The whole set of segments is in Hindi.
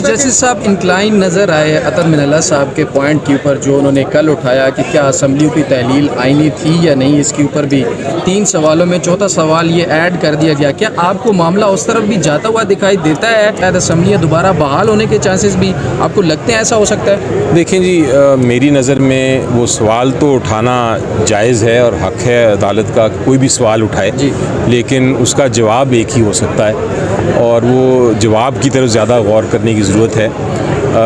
जस्टिस साहब इंक्लाइन नज़र आए अतर मिनल्ला साहब के पॉइंट के ऊपर जो उन्होंने कल उठाया कि क्या असम्बलियों की तहलील आईनी थी या नहीं, इसके ऊपर भी 3 सवालों में चौथा सवाल ये ऐड कर दिया गया। क्या आपको मामला उस तरफ भी जाता हुआ दिखाई देता है? शायद असम्बलियाँ दोबारा बहाल होने के चांसेस भी आपको लगते हैं ऐसा हो सकता है? देखें जी, मेरी नज़र में वो सवाल तो उठाना जायज़ है और हक़ है अदालत का, कोई भी सवाल उठाए, लेकिन उसका जवाब एक ही हो सकता है और वो जवाब की तरफ ज़्यादा गौर करने की ज़रूरत है।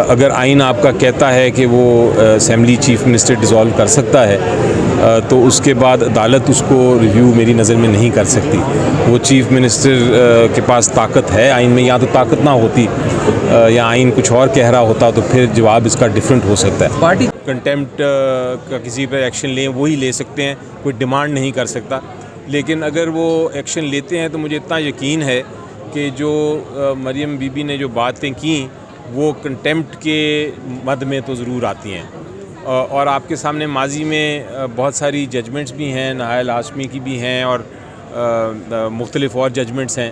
अगर आइन आपका कहता है कि वो असेंबली चीफ मिनिस्टर डिज़ोल्व कर सकता है तो उसके बाद अदालत उसको रिव्यू मेरी नज़र में नहीं कर सकती। वो चीफ मिनिस्टर के पास ताकत है आइन में, या तो ताकत ना होती या आइन कुछ और कह रहा होता तो फिर जवाब इसका डिफरेंट हो सकता है। पार्टी कंटेम्प्ट का किसी पर एक्शन लें वही ले सकते हैं, कोई डिमांड नहीं कर सकता। लेकिन अगर वो एक्शन लेते हैं तो मुझे इतना यकीन है कि जो मरियम बीबी ने जो बातें की वो कंटेम्प्ट के मद में तो ज़रूर आती हैं। और आपके सामने माजी में बहुत सारी जजमेंट्स भी हैं, नाहल हाशमी की भी हैं और मुख्तलिफ़ और जजमेंट्स हैं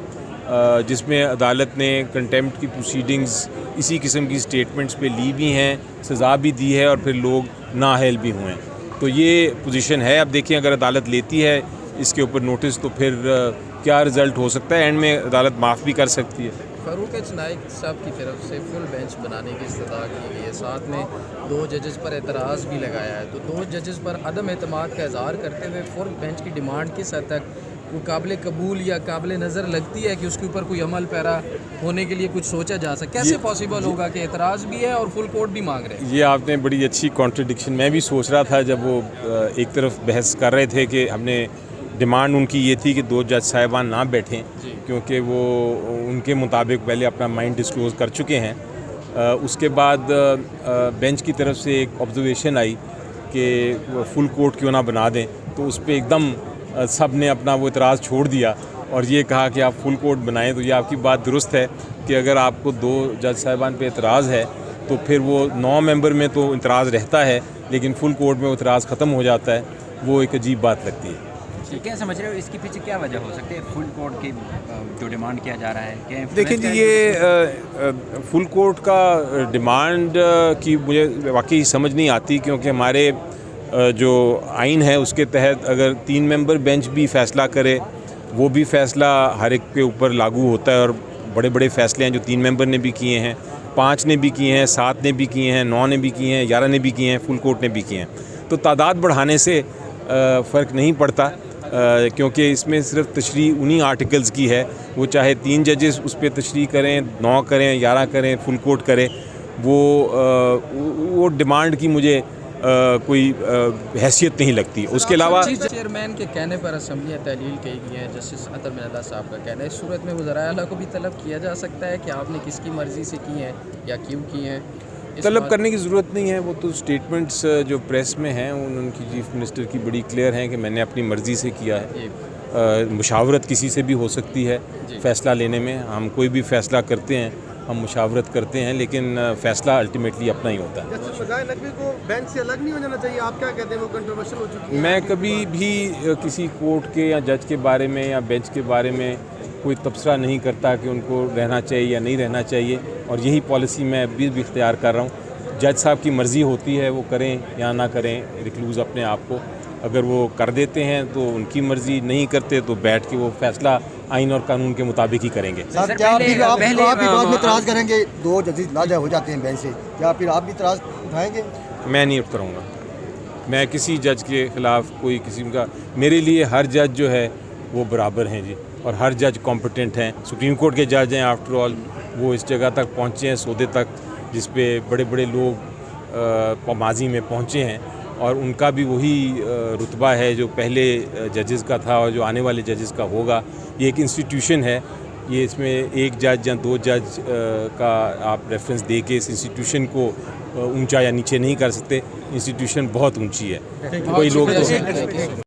जिसमें अदालत ने कंटेम्प्ट की प्रोसीडिंग्स इसी किस्म की स्टेटमेंट्स पे ली भी हैं, सज़ा भी दी है और फिर लोग नाअहल भी हुए हैं। तो ये पोजीशन है। अब देखिए अगर अदालत लेती है इसके ऊपर नोटिस तो फिर क्या रिज़ल्ट हो सकता है। एंड में अदालत माफ़ भी कर सकती है। फ़ारूक एच नाइक साहब की तरफ से फुल बेंच बनाने की इस्तदा की गई है, साथ में 2 जजेस पर एतराज़ भी लगाया है। तो 2 जजेस पर अदम एतमाद का इज़हार करते हुए फुल बेंच की डिमांड किस हद तक वो काबिल कबूल या काबिल नज़र लगती है कि उसके ऊपर कोई अमल पैरा होने के लिए कुछ सोचा जा सके? कैसे पॉसिबल होगा कि एतराज़ भी है और फुल कोर्ट भी मांग रहे हैं? ये आपने बड़ी अच्छी कॉन्ट्रडिक्शन, मैं भी सोच रहा था जब वो एक तरफ बहस कर रहे थे कि हमने डिमांड उनकी ये थी कि 2 जज साहिबान ना बैठें क्योंकि वो उनके मुताबिक पहले अपना माइंड डिस्क्लोज़ कर चुके हैं। उसके बाद बेंच की तरफ से एक ऑब्जर्वेशन आई कि फुल कोर्ट क्यों ना बना दें, तो उस पर एकदम सब ने अपना वो इतराज़ छोड़ दिया और ये कहा कि आप फुल कोर्ट बनाएं। तो ये आपकी बात दुरुस्त है कि अगर आपको 2 जज साहिबान पे इतराज़ है तो फिर वो 9 मेंबर में तो इतराज़ रहता है लेकिन फुल कोर्ट में वो इतराज़ ख़त्म हो जाता है। वो एक अजीब बात लगती है। क्या समझ रहे हो इसके पीछे क्या वजह हो सकती है? फुल कोर्ट की जो डिमांड किया जा रहा है क्या? देखिए जी, ये फुल कोर्ट का डिमांड की मुझे वाकई समझ नहीं आती क्योंकि हमारे जो आइन है उसके तहत अगर 3 मेंबर बेंच भी फ़ैसला करे वो भी फ़ैसला हर एक के ऊपर लागू होता है और बड़े बड़े फ़ैसले हैं जो 3 मेंबर ने भी किए हैं, 5 ने भी किए हैं, 7 ने भी किए हैं, 9 ने भी किए हैं, 11 ने भी किए हैं, फुल कोर्ट ने भी किए हैं। तो तादाद बढ़ाने से फ़र्क नहीं पड़ता क्योंकि इसमें सिर्फ तशरीह उन्हीं आर्टिकल्स की है। वो चाहे 3 जजेस उस पर तशरीह करें, 9 करें, 11 करें, फुल कोर्ट करें, वो डिमांड की मुझे कोई हैसियत नहीं लगती। उसके अलावा चेयरमैन के कहने पर असम्बलियाँ तहलील की गई हैं, जस्टिस अतर मिनल्ला साहब का कहना है। इस सूरत में वज़राए आला को भी तलब किया जा सकता है कि आपने किसकी मर्ज़ी से की हैं या क्यों की हैं? तलब करने की ज़रूरत नहीं है। वो तो स्टेटमेंट्स जो प्रेस में हैं उनकी चीफ मिनिस्टर की बड़ी क्लियर हैं कि मैंने अपनी मर्ज़ी से किया है। मुशावरत किसी से भी हो सकती है फ़ैसला लेने में। हम कोई भी फ़ैसला करते हैं हम मुशावरत करते हैं लेकिन फ़ैसला अल्टीमेटली अपना ही होता है। को बेंच से अलग नहीं हो जाना चाहिए, आप क्या कहते हैं? वो कंट्रोवर्शियल हो चुकी है। मैं कभी भी किसी कोर्ट के या जज के बारे में या बेंच के बारे में कोई तबसरा नहीं करता कि उनको रहना चाहिए या नहीं रहना चाहिए और यही पॉलिसी मैं अभी भी इख्तियार कर रहा हूँ। जज साहब की मर्ज़ी होती है वो करें या ना करें रिक्लूज़ अपने आप को। अगर वो कर देते हैं तो उनकी मर्ज़ी, नहीं करते तो बैठ के वो फ़ैसला आइन और कानून के मुताबिक ही करेंगे। सर क्या आप भी बाद में इतराज़ करेंगे? 2 जजेस नाजा हो जाते हैं बेंच से, क्या फिर आप भी इतराज़ उठाएंगे? मैं नहीं उठाऊँगा। मैं किसी जज के ख़िलाफ़ कोई किस्म का, मेरे लिए हर जज जो है वो बराबर हैं जी और हर जज कॉम्पिटेंट हैं। सुप्रीम कोर्ट के जज हैं आफ्टर ऑल, वो इस जगह तक पहुँचे हैं सौदे तक जिस पे बड़े बड़े लोग माजी में पहुँचे हैं और उनका भी वही रुतबा है जो पहले जजेस का था और जो आने वाले जजेस का होगा। ये एक इंस्टीट्यूशन है, ये इसमें 1 जज या 2 जज का आप रेफरेंस दे के इस इंस्टीट्यूशन को ऊंचा या नीचे नहीं कर सकते। इंस्टीट्यूशन बहुत ऊंची है। कोई लोग तो